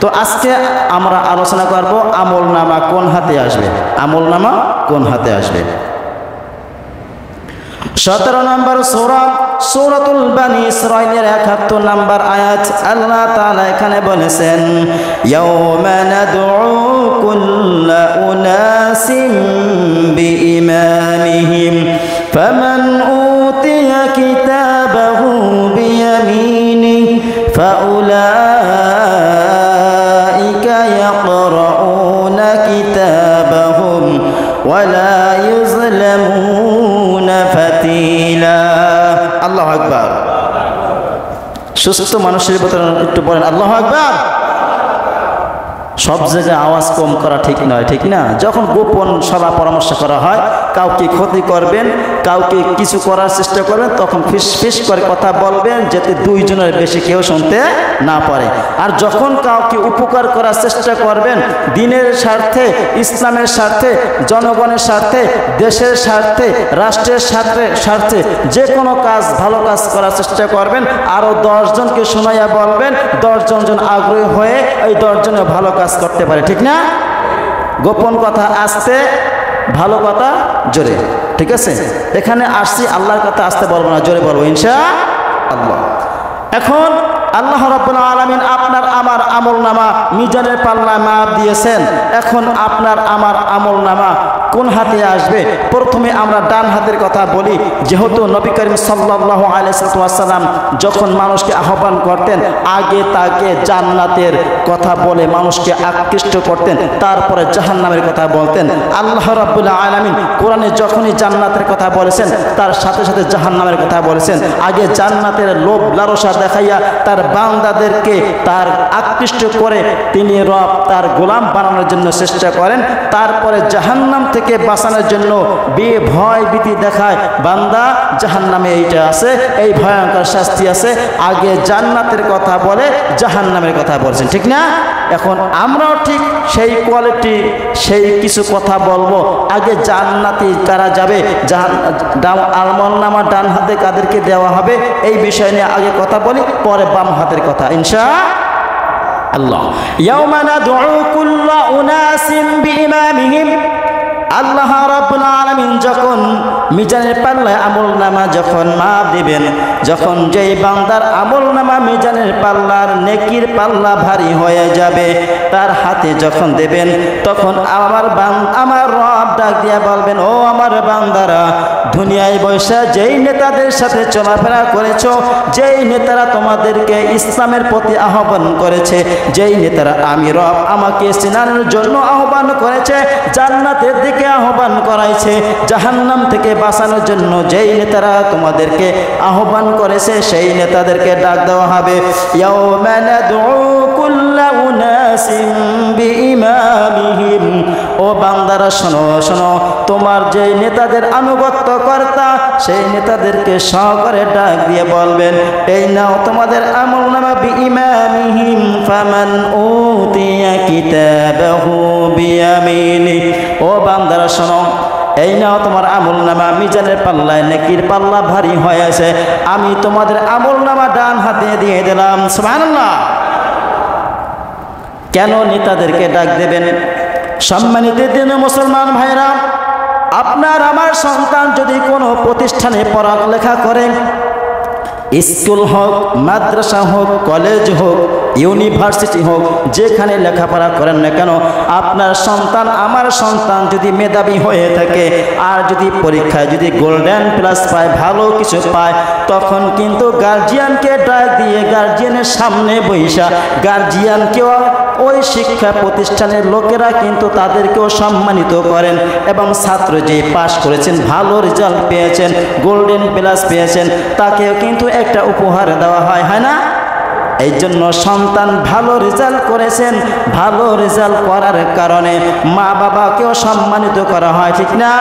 তো আজকে আমরা আলোচনা করব আমলনামা কোন হাতে আসবে, আমলনামা কোন হাতে আসবে। 17 নম্বর সূরা সূরাতুল বানি ইসরাঈলের 71 নম্বর আয়াত আল্লাহ তাআলা এখানে বলেছেন, ইয়াওমা নাদউ কুল্লা উনাসিম বিইমামিহিম ফামান উতিয়া কিতাবাহু বিয়ামিনিহি ফাউলাইকা ইয়াকরাউনা কিতাবাহুম ওয়ালা ইউযলামুনা ফাতিলা। আল্লাহু আকবার। সুস্থ মানুষের ভিতরে একটু বলেন আল্লাহু আকবার। সব জায়গায় আওয়াজ কম করা ঠিক নয়, ঠিক না? যখন গোপন সভা পরামর্শ করা হয়, কাউকে ক্ষতি করবেন, কাউকে কিছু করার চেষ্টা করবেন, তখন ফিস ফিস করে কথা বলবেন যাতে দুইজনের বেশি কেউ শুনতে না পারে। আর যখন কাউকে উপকার করার চেষ্টা করবেন, দিনের স্বার্থে, ইসলামের স্বার্থে, জনগণের স্বার্থে, দেশের স্বার্থে, রাষ্ট্রের স্বার্থে যে কোনো কাজ, ভালো কাজ করার চেষ্টা করবেন। আরও 10 জনকে শোনাইয়া বলবেন, 10 জন আগ্রহী হয়ে এই 10 জনে ভালো কাজ করতে পারে, ঠিক না? গোপন কথা আস্তে, ভালো কথা জোরে, ঠিক আছে? এখানে আসছি আল্লাহর কথা আস্তে বলবো না, জোরে বলবো ইনশাআল্লাহ। এখন আল্লাহ রাব্বুল আলামিন আপনার আমার আমলনামা মিজানের পাল্লায় মাপ দিয়েছেন। এখন আপনার আমার আমলনামা কোন হাতে আসবে? প্রথমে আমরা ডান হাতের কথা বলি। যেহেতু নবী করিম সাল্লাল্লাহু আলাইহি ওয়াসাল্লাম যখন মানুষকে আহ্বান করতেন, আগে তাকে জান্নাতের কথা বলে মানুষকে আকৃষ্ট করতেন, তারপরে জাহান্নামের কথা বলতেন। আল্লাহ রাব্বুল আলামিন কোরআনে যখনই জান্নাতের কথা বলেছেন, তার সাথে সাথে জাহান্নামের কথা বলেছেন। আগে জান্নাতের লোভ লালসা দেখাইয়া তার বান্দাদেরকে তার আকৃষ্ট করে তিনি রব তার গোলাম বানানোর জন্য চেষ্টা করেন। তারপরে জাহান্নাম থেকে বাঁচানোর জন্য ভয় ভীতি দেখায়, বান্দা জাহান্নামে এইটা আছে, এই ভয়ঙ্কর শাস্তি আছে। আগে জান্নাতের কথা বলে জাহান্নামের কথা বলছেন, ঠিক না? এখন আমরাও ঠিক সেই কোয়ালিটি, সেই কিছু কথা বলবো। আগে জান্নাতি কারা যাবে, আমলনামা ডান হাতে কাদেরকে দেওয়া হবে, এই বিষয় নিয়ে আগে কথা বলি, পরে বাম হাতের কথা ইনশাআল্লাহ। ইয়াওমা নাদউ কুল্লা উনাসিম বিইমামিহিম। আল্লাহ রাব্বুল আলামিন যখন মিজানের পাল্লায় আমলনামা যখন মাপ দিবেন, যখন যেই বান্দার আমলনামা মিজানের পাল্লার নেকির পাল্লা ভারী হয়ে যাবে, তার হাতে যখন দেবেন, তখন আমার রব ডাক দিয়া বলবেন, ও আমার বান্দারা, দুনিয়ায় বসে যেই নেতাদের সাথে চলাফেরা করেছো, যেই নেতারা তোমাদেরকে ইসলামের প্রতি আহ্বান করেছে, যেই নেতারা আমি রব আমাকে চিনানোর জন্য আহ্বান করেছে, জান্নাতের দিকে আহ্বান করাইছে, জাহান্নাম থেকে বাঁচানোর জন্য যেই নেতারা তোমাদেরকে আহ্বান করেছে, সেই নেতাদেরকে ডাক দেওয়া হবে। ইয়াওমা নাদউ কুল্লা উনাসিম বিইমামিহিম। ও বান্দারা শোনো শোনো, তোমার যেই নেতাদের আনুগত্য কর্তা, সেই নেতাদেরকে সহকারে ডাক দিয়ে বলবেন, এই নাও তোমাদের আমলনামা বিইমামিহিম ফামান উতিয়া কিতাবাহু বিয়ামিনিহি। ও বান্দারা শোনো, এই নাও তোমার আমলনামা মিজানের পাল্লায় নেকির পাল্লা ভারী হয়েছে, আমি তোমাদের আমলনামা ডান হাতে দিয়ে দিলাম। সুবহানাল্লাহ। কেন নেতাদেরকে ডাক দেবেন? সম্মানিত দিন মুসলমান ভাইরা, আপনার আমার সন্তান যদি কোনো প্রতিষ্ঠানে পড়ালেখা করে, স্কুল হোক, মাদ্রাসা হোক, কলেজ হোক, ইউনিভার্সিটি হোক, যেখানে লেখাপড়া করেন না কেন, আপনার সন্তান আমার সন্তান যদি মেধাবী হয়ে থাকে, আর যদি পরীক্ষায় যদি গোল্ডেন প্লাস পায়, ভালো কিছু পায়, তখন কিন্তু গার্জিয়ানকে ডাক দিয়ে গার্জিয়ানের সামনে বৈশা গার্জিয়ানকেও ওই শিক্ষা প্রতিষ্ঠানের লোকেরা কিন্তু তাদেরকেও সম্মানিত করেন, এবং ছাত্র যে পাশ করেছেন, ভালো রেজাল্ট পেয়েছেন, গোল্ডেন প্লাস পেয়েছেন, তাকেও কিন্তু একটা উপহার দেওয়া হয়, হয় না? এই জন্য সন্তান ভালো রেজাল্ট করেছেন, ভালো রেজাল্ট করার কারণে মা বাবাকেও সম্মানিত করা হয়, ঠিক না?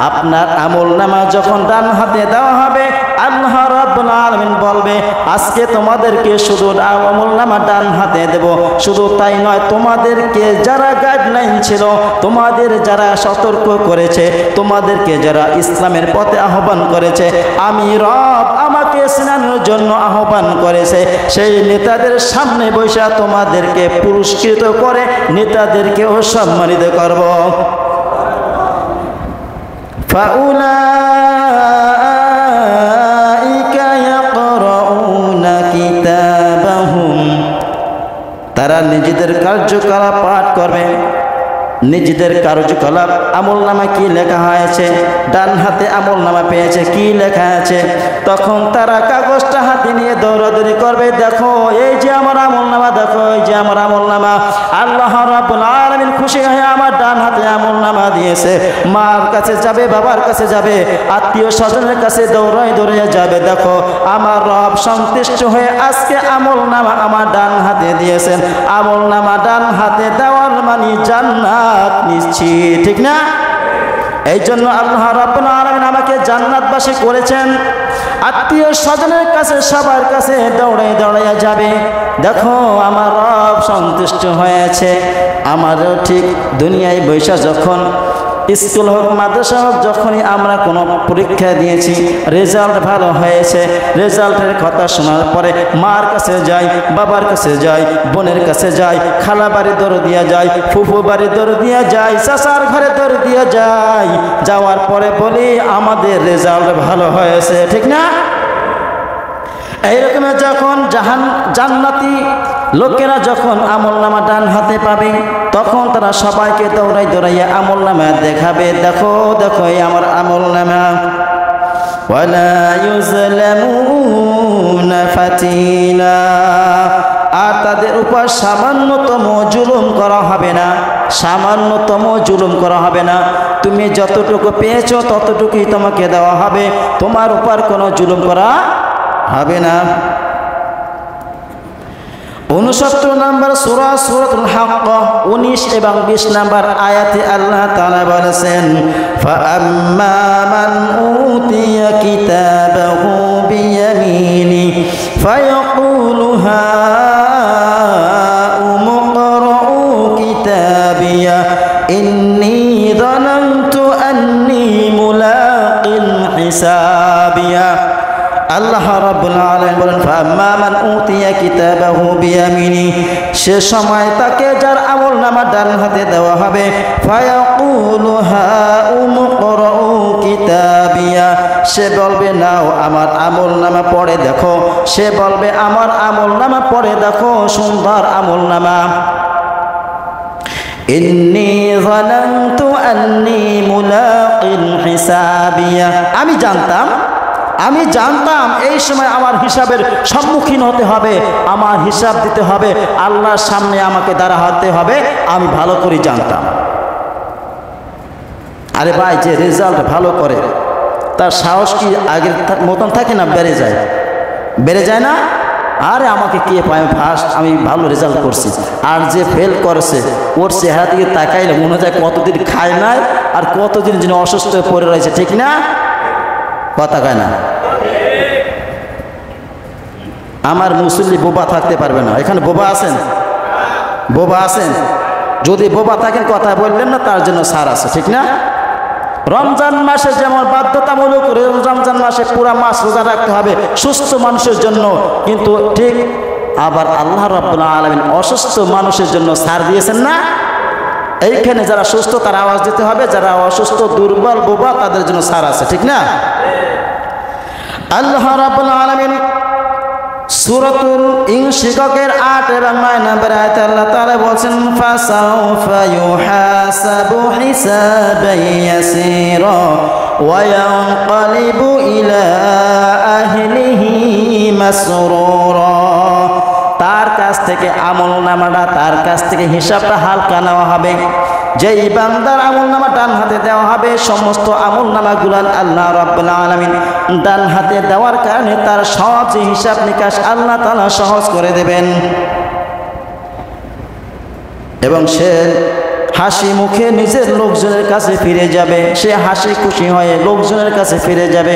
আপনার আমলনামা যখন ডান হাতে দেওয়া হবে, আল্লাহ রাব্বুল আলামিন বলবে, আজকে তোমাদেরকে শুধু আমলনামা ডান হাতে দেব। শুধু তাই নয়, তোমাদেরকে যারা গাইডলাইন ছিল, তোমাদের যারা সতর্ক করেছে, তোমাদেরকে যারা ইসলামের পথে আহ্বান করেছে, আমি রব আমাকে তোমাকে স্নানের জন্য আহ্বান করেছে, সেই নেতাদের সামনে বসে তোমাদেরকে পুরস্কৃত করে নেতাদেরকেও সম্মানিত করব। ফাউলাইকা ইয়াকরাউনা কিতাবাহুম, তারা নিজেদের কার্যকলাপ পাঠ করবে। নিজেদের কার্যকলাপ আমলনামা কি লেখা হয়েছে, ডান হাতে আমলনামা পেয়েছে, কি লেখা আছে, তখন তারা কাগজটা হাতে নিয়ে দৌড়াদৌড়ি করবে, দেখো এই যে আমার আমলনামা, দেখো এই যে আমার আমলনামা। আল্লাহ রাব্বুল আলামিন খুশি হয়ে আমার ডান হাতে আমলনামা দিয়েছে। মার কাছে যাবে, বাবার কাছে যাবে, আত্মীয় স্বজনের কাছে দৌড়ায় দৌড়িয়ে যাবে, দেখো আমার রব সন্তুষ্ট হয়ে আজকে আমলনামা আমার ডান হাতে দিয়েছেন। আমলনামা ডান হাতে দেওয়ার মানে জান্নাত নিশ্চিত, ঠিক না? এই জন্য আল্লাহ রাব্বুল আলামিন আমাকে জান্নাতবাসী করেছেন। আত্মীয় স্বজনের কাছে সবার কাছে দৌড়ে দৌড়াইয়া যাবে, দেখো আমার রব সন্তুষ্ট হয়েছে। আমারও ঠিক দুনিয়ায় বৈশা যখন স্কুল হোক মাদ্রাসা হোক, যখনই আমরা কোনো পরীক্ষা দিয়েছি, রেজাল্ট ভালো হয়েছে, রেজাল্টের কথা শোনার পরে মার কাছে যাই, বাবার কাছে যাই, বোনের কাছে যাই, খালা বাড়ি দৌড় দিয়া যাই, ফুফু বাড়ি দৌড় দিয়া যাই, চাচার ঘরে দৌড় দিয়া যাই, যাওয়ার পরে বলি আমাদের রেজাল্ট ভালো হয়েছে, ঠিক না? এইরকম যখন জান্নাতি লোকেরা যখন আমলনামা ডান হাতে পাবে, তখন তারা সবাইকে দৌড়াই দৌড়াইয়া আমলনামা দেখাবে, দেখো দেখো এই আমার আমলনামা। ওয়ালা ইউজলামুনা ফাতিলা, আর তাদের উপর সামান্যতম জুলুম করা হবে না, সামান্যতম জুলুম করা হবে না। তুমি যতটুকু পেয়েছো ততটুকুই তোমাকে দেওয়া হবে, তোমার উপর কোনো জুলুম করা হবে না। 69 নম্বর সূরা সূরাতুল হাক্ক 19 এবং 20 নম্বর আয়াতে আল্লাহ তাআলা বলেছেন, ফাআম্মা মান উতিয়া কিতাবাহু বিয়ামিনি ফায়াকুলু হাউম ইকরাউ কিতাবিয়া ইন্নী যানানতু আন্নী মুলাকিন হিসাবিয়া। আল্লাহ রাব্বুল আলামিন বলেন, ফাআম্মা মান উতিয়া কিতাবাহু বিয়ামিনি, সে সময় তাকে যার আমলনামা ডান হাতে দেওয়া হবে, ফায়াকুলু হাউম ইকরাউ কিতাবিয়া, সে বলবে নাও আমার আমলনামা পড়ে দেখো, সে বলবে আমার আমলনামা পড়ে দেখো, সুন্দর আমলনামা। ইন্নী যানানতু আন্নী মুলাকিন হিসাবিয়া, আমি জানতাম এই সময় আমার হিসাবের সম্মুখীন হতে হবে, আমার হিসাব দিতে হবে, আল্লাহর সামনে আমাকে দাঁড়াতে হবে, আমি ভালো করে জানতাম। আরে ভাই, যে রেজাল্ট ভালো করে তার সাহস কি আগের মতন থাকে না বেড়ে যায়? বেড়ে যায় না? আরে আমাকে কে পায় ফার্স্ট, আমি ভালো রেজাল্ট করছি। আর যে ফেল করেছে ওর চেহারা দিকে তাকাইলে মনে হয় কতদিন খায় নাই আর কতদিন যেন অসুস্থ হয়ে পড়ে রয়েছে, ঠিক না? কথা কয় না? আমার মুসল্লি বোবা থাকতে পারবে না। এখানে বোবা আছেন? বোবা আছেন? যদি বোবা থাকেন কথা বললেন না, তার জন্য ছাড় আছে, ঠিক না? রমজান মাসে যেমন বাধ্যতামূলক রমজান মাসে পুরা মাস রোজা রাখতে হবে সুস্থ মানুষের জন্য, কিন্তু ঠিক আবার আল্লাহ রাব্বুল আলামিন অসুস্থ মানুষের জন্য ছাড় দিয়েছেন না? এইখানে যারা সুস্থ তারা আওয়াজ দিতে হবে, যারা অসুস্থ দুর্বল বোবা তাদের জন্য ছাড় আছে, ঠিক না? আল্লাহ রাব্বুল আলামিন সূরাতুল ইনশিকাকের 8 এবং 9 নম্বর আয়াতে আল্লাহ তাআলা বলেন, ফাসাউফা ইউহাসাবু হিসাবান ইয়াসীরা ওয়া ইয়ানকালিবু ইলা আহলিহি মাসরুরা, তার কাছ থেকে আমলনামাটা, তার কাছ থেকে হিসাবটা হালকা নেওয়া হবে। যেই বান্দার আমলনামা ডান হাতে দেওয়া হবে, সমস্ত আমলনামাগুলো আল্লাহ রাব্বুল আলামিন ডান হাতে দেওয়ার কারণে তার সব যে হিসাব নিকাশ আল্লাহ তাআলা সহজ করে দেবেন, এবং সে হাসি মুখে নিজের লোকজনের কাছে ফিরে যাবে, সে হাসি খুশি হয়ে লোকজনের কাছে ফিরে যাবে,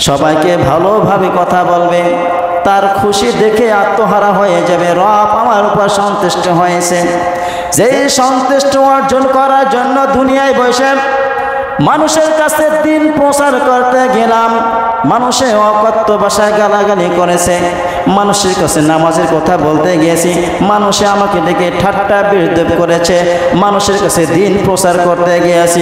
সবাইকে ভালোভাবে কথা বলবে, তার খুশি দেখে আত্মহারা হয়ে যাবে, রব আমার উপর সন্তুষ্ট হয়েছে। যেই সন্তুষ্ট অর্জন করার জন্য দুনিয়ায় বসে মানুষের কাছে দিন প্রচার করতে গেলাম, মানুষে অকথ্য ভাষায় গালাগালি করেছে। মানুষের কাছে নামাজের কথা বলতে গিয়েছি, মানুষে আমাকে দেখে ঠাট্টা বিদ্রূপ করেছে। মানুষের কাছে দিন প্রচার করতে গিয়েছি,